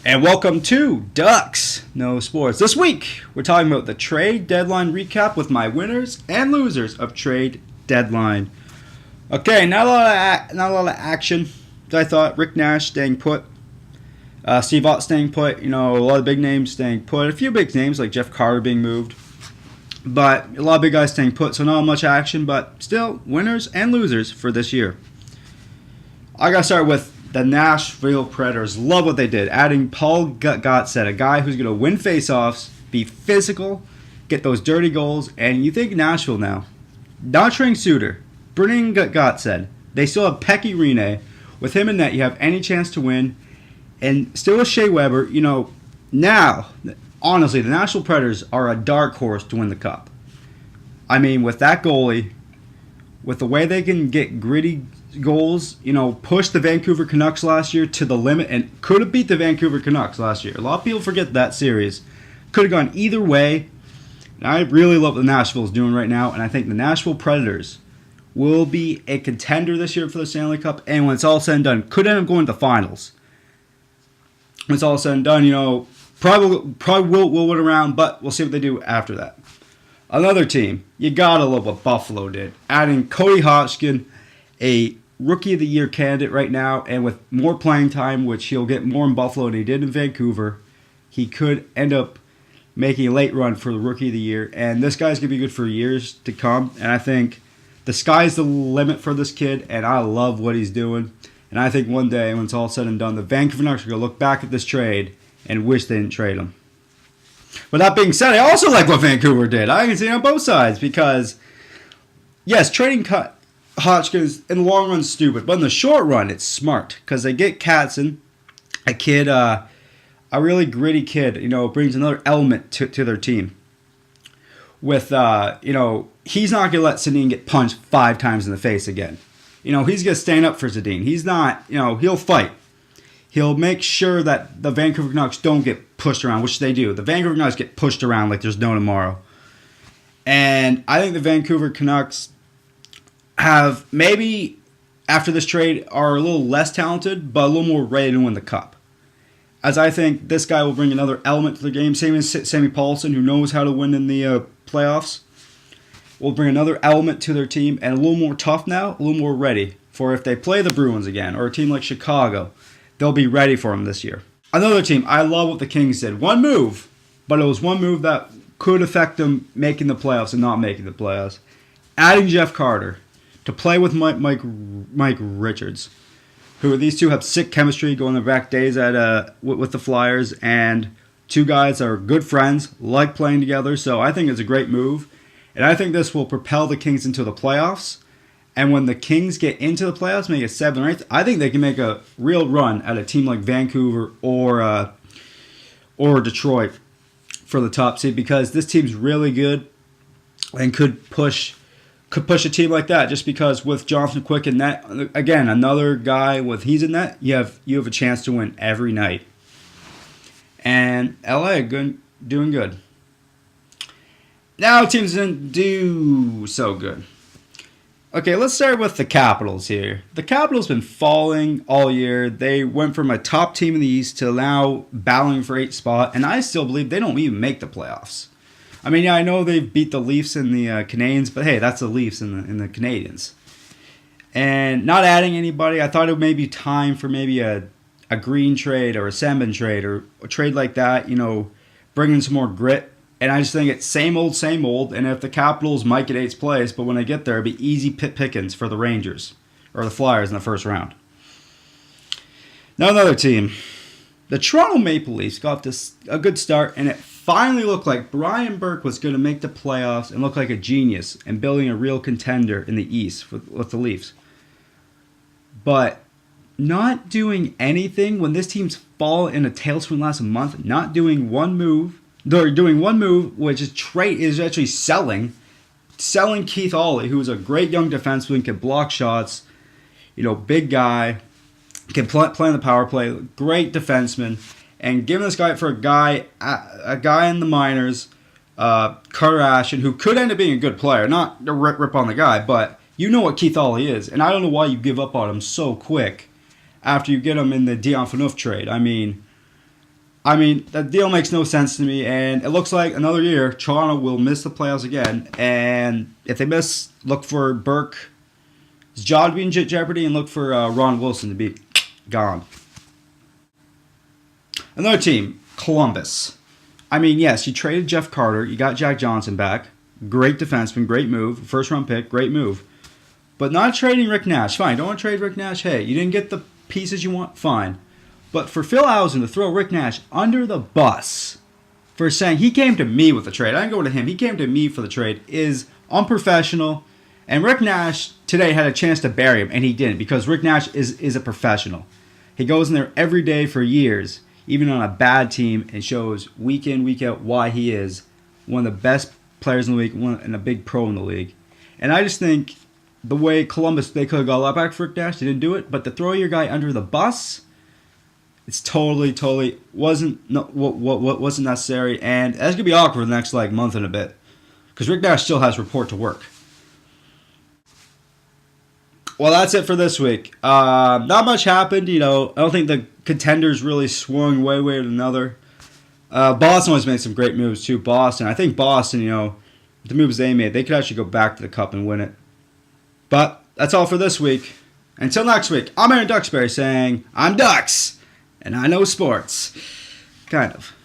And welcome to Ducks No Sports. This week, we're talking about the trade deadline recap with my winners and losers of trade deadline. Okay, not a lot of action. I thought Rick Nash staying put, Steve Ott staying put. A lot of big names staying put. A few big names like Jeff Carter being moved, but a lot of big guys staying put. So not much action, but still winners and losers for this year. I gotta start with the Nashville Predators. Love what they did, adding Paul Gottsaid, a guy who's going to win faceoffs, be physical, get those dirty goals, and you think Nashville now. Not trading Suter, bringing Gottsaid. They still have Pekka Rinne. With him in net, you have any chance to win. And still with Shea Weber, now, honestly, the Nashville Predators are a dark horse to win the Cup. I mean, with that goalie, with the way they can get gritty goals, push the Vancouver Canucks last year to the limit and could have beat the Vancouver Canucks last year. A lot of people forget that series. Could have gone either way. And I really love what Nashville is doing right now, and I think the Nashville Predators will be a contender this year for the Stanley Cup, and when it's all said and done, could end up going to the finals. When it's all said and done, probably will win around, but we'll see what they do after that. Another team, you gotta love what Buffalo did. Adding Cody Hodgkin, a Rookie of the Year candidate right now, and with more playing time, which he'll get more in Buffalo than he did in Vancouver, he could end up making a late run for the Rookie of the Year. And this guy's going to be good for years to come. And I think the sky's the limit for this kid, and I love what he's doing. And I think one day, when it's all said and done, the Vancouver Canucks are going to look back at this trade and wish they didn't trade him. But that being said, I also like what Vancouver did. I can see it on both sides because, yes, trading Hodgkins in the long run is stupid, but in the short run it's smart because they get Katzen, a kid, a really gritty kid. Brings another element to their team. With he's not gonna let Sedin get punched 5 times in the face again. He's gonna stand up for Sedin. He's not. He'll fight. He'll make sure that the Vancouver Canucks don't get pushed around, which they do. The Vancouver Canucks get pushed around like there's no tomorrow. And I think the Vancouver Canucks have maybe after this trade are a little less talented, but a little more ready to win the Cup. As I think this guy will bring another element to the game. Same as Sammy Paulson, who knows how to win in the playoffs. Will bring another element to their team and a little more tough now, a little more ready for if they play the Bruins again or a team like Chicago. They'll be ready for them this year. Another team, I love what the Kings did. One move, but it was one move that could affect them making the playoffs and not making the playoffs. Adding Jeff Carter to play with Mike Richards, who these two have sick chemistry going back days at with the Flyers, and two guys are good friends, like playing together, so I think it's a great move, and I think this will propel the Kings into the playoffs, and when the Kings get into the playoffs, make it 7th or 8th, I think they can make a real run at a team like Vancouver or Detroit for the top seed, because this team's really good and could push a team like that, just because with Jonathan Quick in net, again, another guy with he's in net, you have a chance to win every night. And LA doing good. Now teams didn't do so good. Okay, let's start with the Capitals here. The Capitals been falling all year. They went from a top team in the East to now battling for 8th spot, and I still believe they don't even make the playoffs. I mean, yeah, I know they've beat the Leafs and the Canadiens, but hey, that's the Leafs and the Canadiens. And not adding anybody, I thought it may be time for maybe a Green trade or a Sembin trade or a trade like that, bringing some more grit. And I just think it's same old, and if the Capitals might get 8th place, but when they get there, it'll be easy pickings for the Rangers or the Flyers in the first round. Now another team. The Toronto Maple Leafs got a good start, and it finally looked like Brian Burke was going to make the playoffs and look like a genius and building a real contender in the East with the Leafs. But not doing anything when this team's fallen in a tailspin last month, not doing one move. They're doing one move, which is actually selling Keith Ollie, who is a great young defenseman, can block shots, big guy, can play in the power play, great defenseman, and giving this guy for a guy in the minors, Carter Ashton, who could end up being a good player, not to rip on the guy, but you know what Keith Ollie is, and I don't know why you give up on him so quick after you get him in the Dion Phaneuf trade. I mean, I mean, that deal makes no sense to me, and it looks like another year Toronto will miss the playoffs again. And if they miss, look for Burke's job to be in jeopardy, and look for Ron Wilson to be gone. Another team, Columbus. I mean, yes, you traded Jeff Carter, you got Jack Johnson back, great defenseman, great move, first round pick, great move. But not trading Rick Nash, fine. Don't want to trade Rick Nash. Hey, you didn't get the pieces you want, fine. But for Phil Housen to throw Rick Nash under the bus for saying he came to me with the trade, I didn't go to him, he came to me for the trade, is unprofessional. And Rick Nash today had a chance to bury him, and he didn't, because Rick Nash is a professional. He goes in there every day for years, even on a bad team, and shows week in, week out why he is one of the best players in the league and a big pro in the league. And I just think the way Columbus, they could have got a lot back for Rick Nash, they didn't do it, but to throw your guy under the bus, it's totally wasn't necessary, and that's gonna be awkward the next month and a bit, because Rick Nash still has report to work. Well, that's it for this week. Not much happened, I don't think the contenders really swung one way or another. Boston always made some great moves too. I think Boston, the moves they made, they could actually go back to the Cup and win it. But that's all for this week. Until next week, I'm Aaron Duxbury saying, I'm Ducks. And I know sports. Kind of.